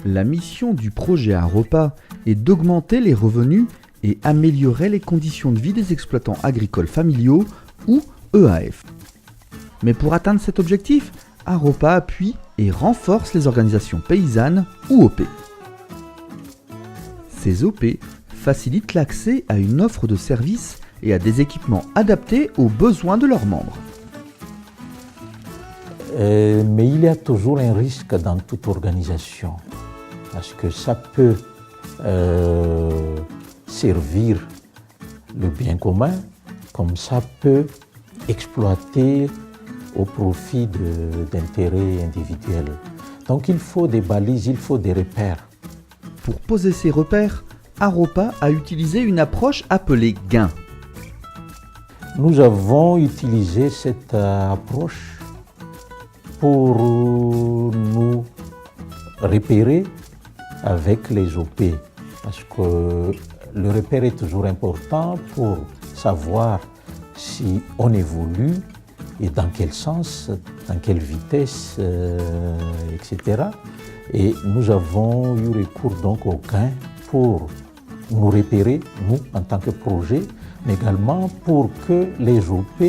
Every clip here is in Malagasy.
La mission du projet Aropa est d'augmenter les revenus et améliorer les conditions de vie des exploitants agricoles familiaux ou EAF. Mais pour atteindre cet objectif, Aropa appuie et renforce les organisations paysannes ou OP. Ces OP facilitent l'accès à une offre de services et à des équipements adaptés aux besoins de leurs membres. Mais il y a toujours un risque dans toute organisation, parce que ça peut servir le bien commun, comme ça peut exploiter au profit d'intérêts individuels. Donc il faut des balises, il faut des repères. Pour poser ces repères, Aropa a utilisé une approche appelée gain. Nous avons utilisé cette approche pour nous repérer avec les OP, parce que le repère est toujours important pour savoir si on évolue et dans quel sens, dans quelle vitesse, etc. Et nous avons eu recours donc au gain pour nous repérer, nous en tant que projet, mais également pour que les OP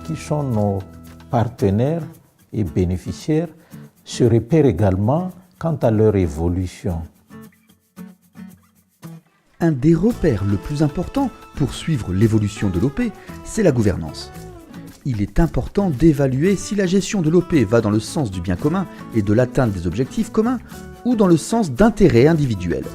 qui sont nos partenaires et bénéficiaires se repèrent également quant à leur évolution. Un des repères le plus important pour suivre l'évolution de l'OP, c'est la gouvernance. Il est important d'évaluer si la gestion de l'OP va dans le sens du bien commun et de l'atteinte des objectifs communs ou dans le sens d'intérêts individuels.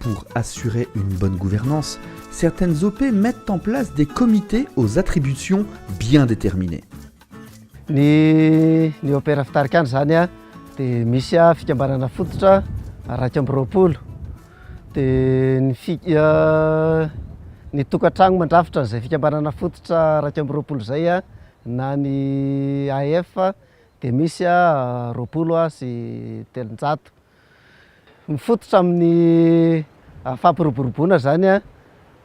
Pour assurer une bonne gouvernance, certaines OP mettent en place des comités aux attributions bien déterminées. Ny opéra fitarikana zany a dia misy fikambanana fototra raika amby roapolo, dia ny tokantrano mandrafitra izay fikambanana fototra raika amby roapolo zay a na ny AF dia misy roapolo sy telonjato. Mifototra amin'ny fampiroboroboana zany a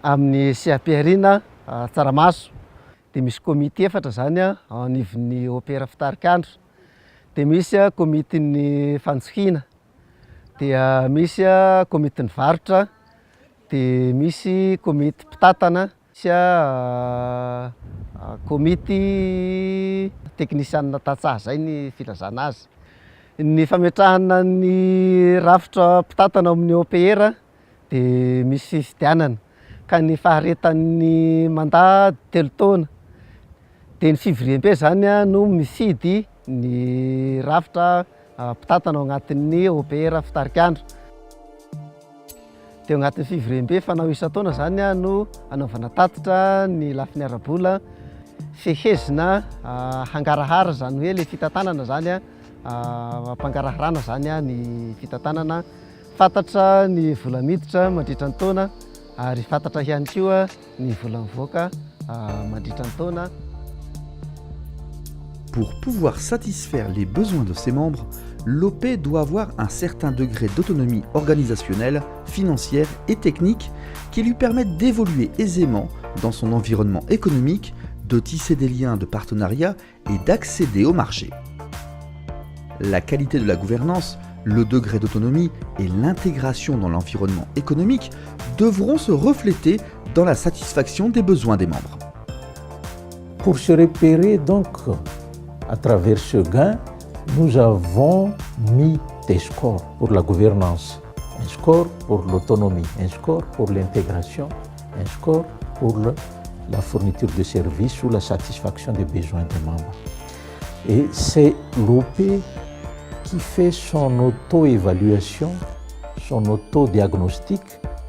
amin'ny CAPRina Tsaramaso. Dia misy komité efatra zany ao anivon'ny opéra fitarikandro. Dia misy komitin'ny fanjohiana, dia misy komitin'ny varotra, dia misy komity mpitatana, misy komity teknisianina tantsaha zay ny filazana azy. Ny fametrahana ny rafitra mpitatana amin'ny OPR dia misy fifidianana, ka ny faharetan'ny mandat 3 taona. Dia ny fivoriam-be zany no mifidy ny rafitra mpitatana ao anatin'ny OPR fitarikandro. Dia ao anatin'ny fivoriam-be fanao isan-taona zany no anaovana tatitra ny lafiny ara-bola, fehezina hangarahara zany hoe ilay fitantanana zany ampangaraharana zany ny fitantanana, fantatra ny vola miditra mandritra ny taona ary fantatra ihany koa ny vola mivoaka mandritra ny taona. Pour pouvoir satisfaire les besoins de ses membres, l'OP doit avoir un certain degré d'autonomie organisationnelle, financière et technique qui lui permettent d'évoluer aisément dans son environnement économique, de tisser des liens de partenariat et d'accéder au marché. La qualité de la gouvernance, le degré d'autonomie et l'intégration dans l'environnement économique devront se refléter dans la satisfaction des besoins des membres. Pour se repérer donc, à travers ce gain, nous avons mis des scores pour la gouvernance, un score pour l'autonomie, un score pour l'intégration, un score pour la fourniture de services ou la satisfaction des besoins des membres. Et c'est l'OP qui fait son auto-évaluation, son auto-diagnostic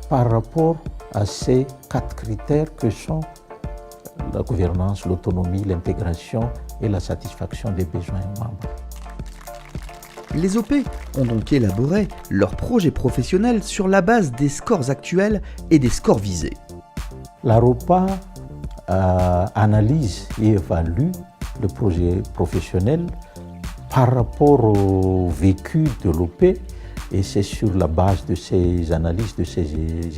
par rapport à ces 4 critères que sont la gouvernance, l'autonomie, l'intégration et la satisfaction des besoins des membres. Les OP ont donc élaboré leur projet professionnel sur la base des scores actuels et des scores visés. L'Aropa analyse et évalue le projet professionnel par rapport au vécu de l'OP, et c'est sur la base de ces analyses, de ces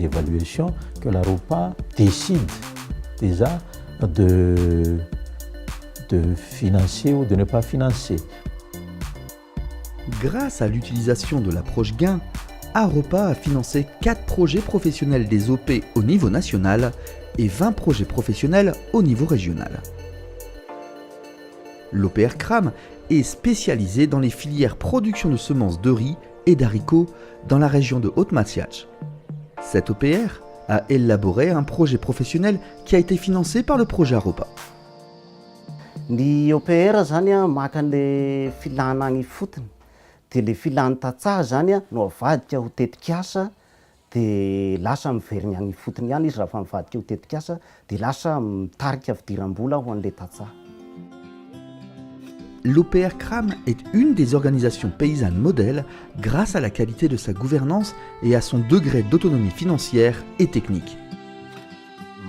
évaluations que l'Aropa décide déjà de de financer ou de ne pas financer. Grâce à l'utilisation de l'approche gain, Aropa a financé 4 projets professionnels des OP au niveau national et 20 projets professionnels au niveau régional. L'OPR CRAM est spécialisé dans les filières production de semences de riz et d'haricots dans la région de Haute-Mathiach. Cette OPR a élaboré un projet professionnel qui a été financé par le projet Aropa. Ny OPR zany a maka an'le filana agny fotony, dia le filany tatsaha zany a no avadika ho tetikasa dia lasa miveriny agny fotony ihany izy raha fa mivadika ho tetikasa dia lasa mitarika fidiram-bola ho an'le tatsaha. L'OPR CRAM est une des organisations paysannes modèles grâce à la qualité de sa gouvernance et à son degré d'autonomie financière et technique.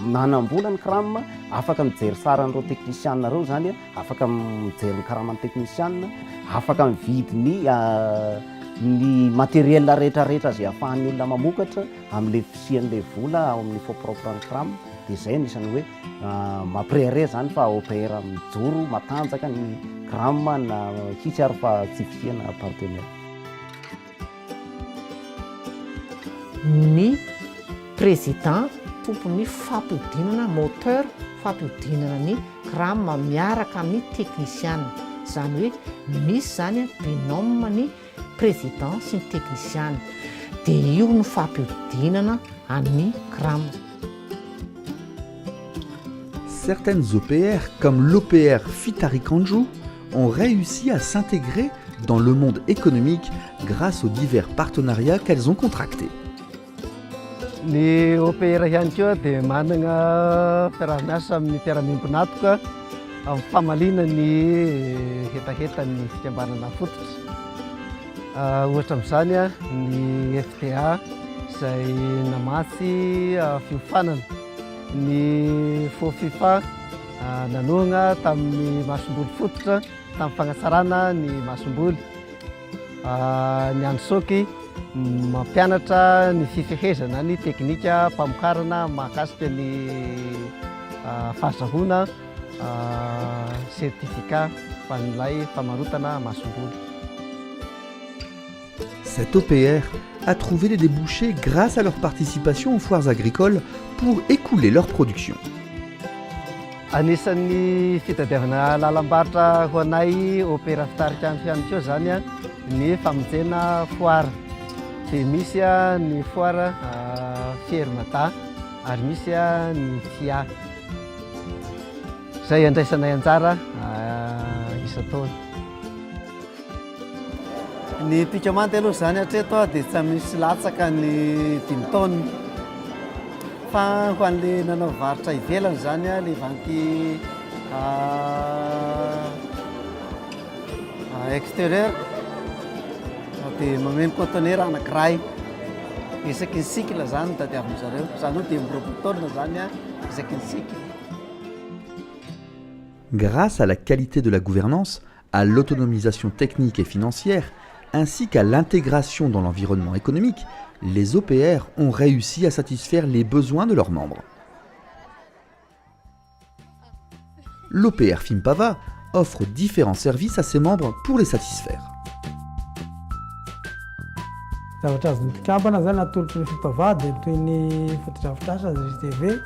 Manam-bola ny CRAM, afaka mijery sara an'ireo teknisianina ireo zany a, afaka mijery ny karaman'ny teknisianina, afaka mividy ny matériel rehetrarehetra izay ahafahan'ny olona mamokatra amin'ilay fisian'ilay vola ao amin'ny fonds propre ny CRAM. Dia izay anisany hoe mampirehare zany fa OPR mijoro matanjaka ny CRAM na hisy ary fa tsy fisihana partenaire. Ny président tompony fampihodinana moteur, fampihodinana ny CRAM miaraka amin'ny teknisianina. Zany hoe misy zany binôme ny président sy ny teknisianina. Dia io no fampihodinana amin'ny CRAM. Certaines OPR, comme l'OPR Fitarikanju, ont réussi à s'intégrer dans le monde économique grâce aux divers partenariats qu'elles ont contractés. Ny OPR ihany koa dia manana fiarahamiasa amin'ny mpiara-mimbonatoka amin'ny famalina ny hetaheta-ny fikambanana fototra. Ohatra amin'izany a ny FDA izay namatsy fiofanana. Ny fo FIFA nanohana tamin'ny masomboly fototra tamin'ny fanatsarana ny masomboly. Ny Ansoky mampianatra ny fifehezana ny teknika mpamokarana mahakasika ny fahazahoana certificat fa n'ilay famarotana masomboly. Cette OPR a trouvé des débouchés grâce à leur participation aux foires agricoles pour écouler leur production. Anisan'ny fitadiavana lalam-barotra ho anay OPR Fitarikanju ihany koa zany a ny famonjena foire. Dia misy ny foire Fiermata ary misy ny FIA. Izay andraisanay anjara isan-taona. Ny pikamanty aloha zany hatreto dia tsy misy latsaka ny 5 taona. Fa ho an'le nanao varotra ivelany zany a, le vanty extérieur dia mameno conteneur anankiray. Isaky ny cycle zany no tadiavin'ny zareo. Zany hoe 20 taona zany a isaky ny cycle. Grâce à la qualité de la gouvernance, à l'autonomisation technique et financière, ainsi qu'à l'intégration dans l'environnement économique, les OPR ont réussi à satisfaire les besoins de leurs membres. L'OPR Fimpava offre différents services à ses membres pour les satisfaire. Zavatra azon'ny mpikambana zany atolotry ny Fimpava dia toy ny fotodrafitrasa GTV,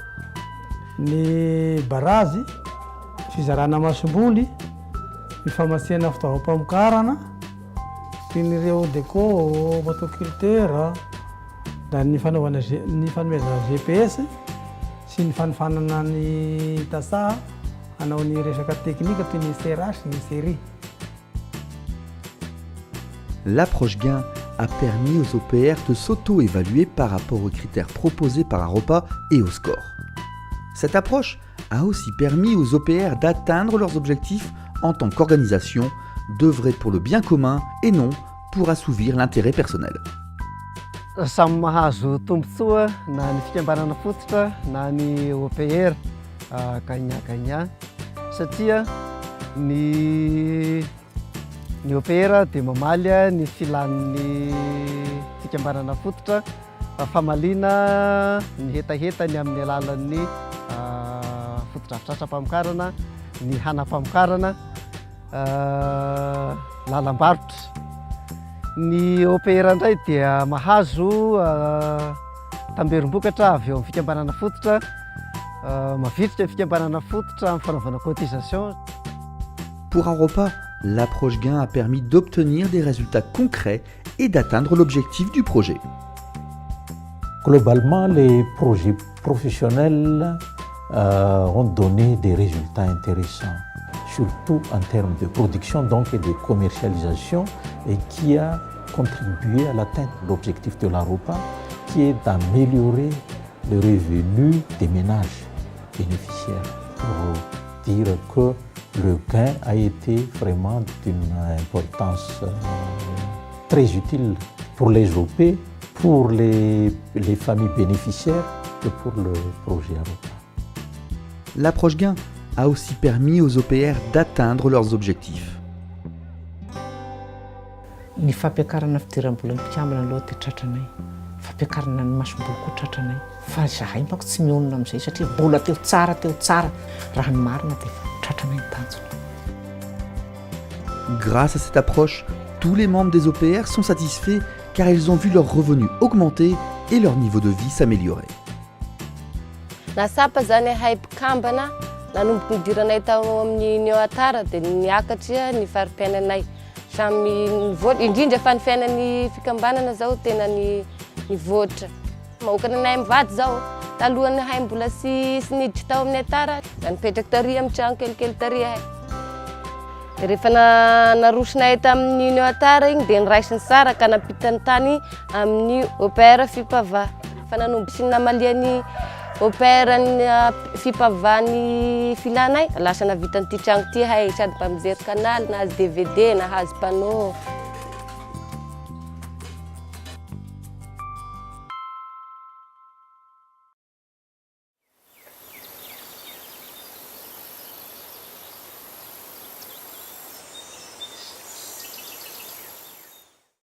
ny barazy, fizarana masomboly, ny famasiana fitaovam-pamokarana, toy ny ireo déco, motoculteur, da ny fanaovana ny fanomezana GPS sy ny fanofanana ny tatsaha hanao ny resaka teknika toy ny serrage sy ny série. L'approche gain a permis aux OPR de s'auto-évaluer par rapport aux critères proposés par Aropa et au score. Cette approche a aussi permis aux OPR d'atteindre leurs objectifs en tant qu'organisation, d'œuvrer pour le bien commun et non pour assouvir l'intérêt personnel. Samy mahazo tombontsoa na ny fikambanana fototra na ny OPR gagnant-gagnant satria ny OPR dia mamaly ny filan'ny fikambanana fototra famalina ny hetaheta ny amin'ny alalan'ny fotodrafitrasa-pamokarana ny hanafamokarana lalam-barotra. Ny OPR indray dia mahazo tamberim-bokatra avy eo amin'ny fikambanana fototra, mavitritra ny fikambanana fototra amin'ny fanaovana cotisation. Pour Aropa, l'approche gain a permis d'obtenir des résultats concrets et d'atteindre l'objectif du projet. Globalement, les projets professionnels ont donné des résultats intéressants, surtout en termes de production donc, et de commercialisation, et qui a contribué à l'atteinte de l'objectif de l'Aropa, qui est d'améliorer le revenu des ménages bénéficiaires. Pour dire que le gain a été vraiment d'une importance très utile pour les OP, pour les familles bénéficiaires et pour le projet Aropa. L'approche gain a aussi permis aux OPR d'atteindre leurs objectifs. Ny fampiakarana fidiram-bola ny mpikambana aloha dia tratranay. Fampiakarana ny masom-boly koa tratranay. Fa zahay manko tsy mionona amin'izay satria mbola teo tsara. Raha ny marina dia tratranay ny tanjona. Grâce à cette approche, tous les membres des OPR sont satisfaits car ils ont vu leurs revenus augmenter et leur niveau de vie s'améliorer. Nasapa zany hay mpikambana nanomboky nidiranay tao amin'ny Union Atara dia niakatra ny fari-piainanay. Samy nivoatra indrindra fa ny fiainan'ny fikambanana zao tena nivoatra. Mahokana anay mivady zao talohany hay mbola sy niditra tao amin'ny Atara da nipetraky taria amin'ny trano kelikely taria hay. Dia rehefa narosinay tamin'ny Union Atara igny dia niraisiny tsara ka nampitany tany amin'ny OPR Fipava. Fa nanomboky sy namaliany OPR ny fipavany filanay lasa navita n'ity trano ity hay sady mba mijery canal nahazo DVD nahazo panneau.